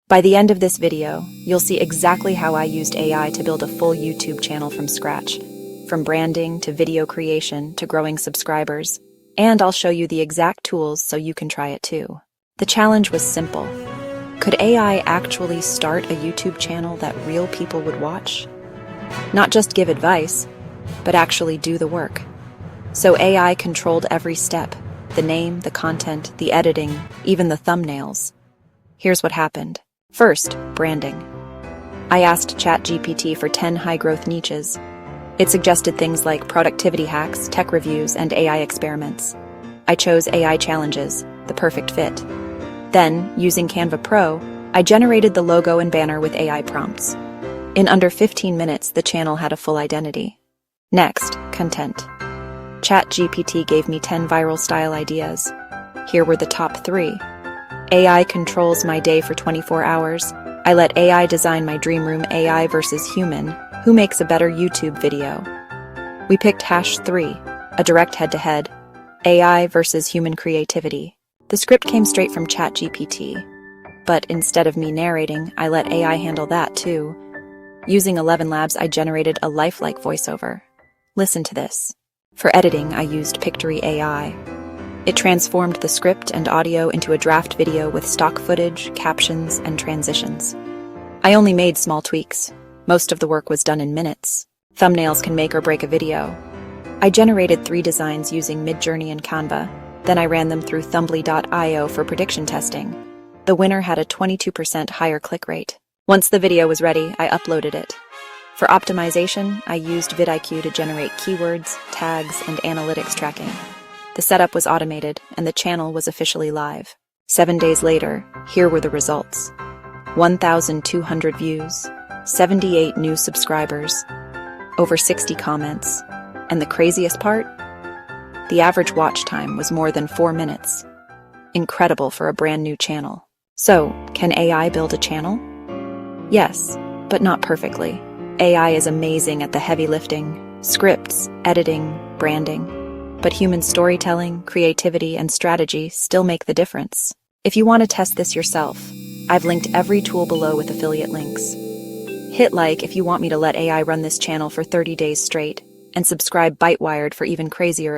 By the end of this video, you'll see exactly how I used AI to build a full YouTube channel from scratch, from branding to video creation to growing subscribers, and I'll show you the exact tools so you can try it too. The challenge was simple. Could AI actually start a YouTube channel that real people would watch? Not just give advice, but actually do the work. So AI controlled every step: the name, the content, the editing, even the thumbnails. Here's what happened. First, branding. I asked ChatGPT for 10 high-growth niches. It suggested things like productivity hacks, tech reviews, and AI experiments. I chose AI challenges, the perfect fit. Then, using Canva Pro, I generated the logo and banner with AI prompts. In under 15 minutes, the channel had a full identity. Next, content. ChatGPT gave me 10 viral style ideas. Here were the top 3. AI controls my day for 24 hours. I let AI design my dream room. AI versus human. Who makes a better YouTube video? We picked #3, a direct head-to-head. AI versus human creativity. The script came straight from ChatGPT. But instead of me narrating, I let AI handle that too. Using ElevenLabs, I generated a lifelike voiceover. Listen to this. For editing, I used Pictory AI. It transformed the script and audio into a draft video with stock footage, captions, and transitions. I only made small tweaks. Most of the work was done in minutes. Thumbnails can make or break a video. I generated 3 designs using MidJourney and Canva. Then I ran them through Thumbly.io for prediction testing. The winner had a 22% higher click rate. Once the video was ready, I uploaded it. For optimization, I used VidIQ to generate keywords, tags, and analytics tracking. The setup was automated, and the channel was officially live. 7 days later, here were the results. 1,200 views, 78 new subscribers, over 60 comments, and the craziest part? The average watch time was more than 4 minutes. Incredible for a brand new channel. So, can AI build a channel? Yes, but not perfectly. AI is amazing at the heavy lifting, scripts, editing, branding. But human storytelling, creativity, and strategy still make the difference. If you want to test this yourself, I've linked every tool below with affiliate links. Hit like if you want me to let AI run this channel for 30 days straight, and subscribe Bite Wired for even crazier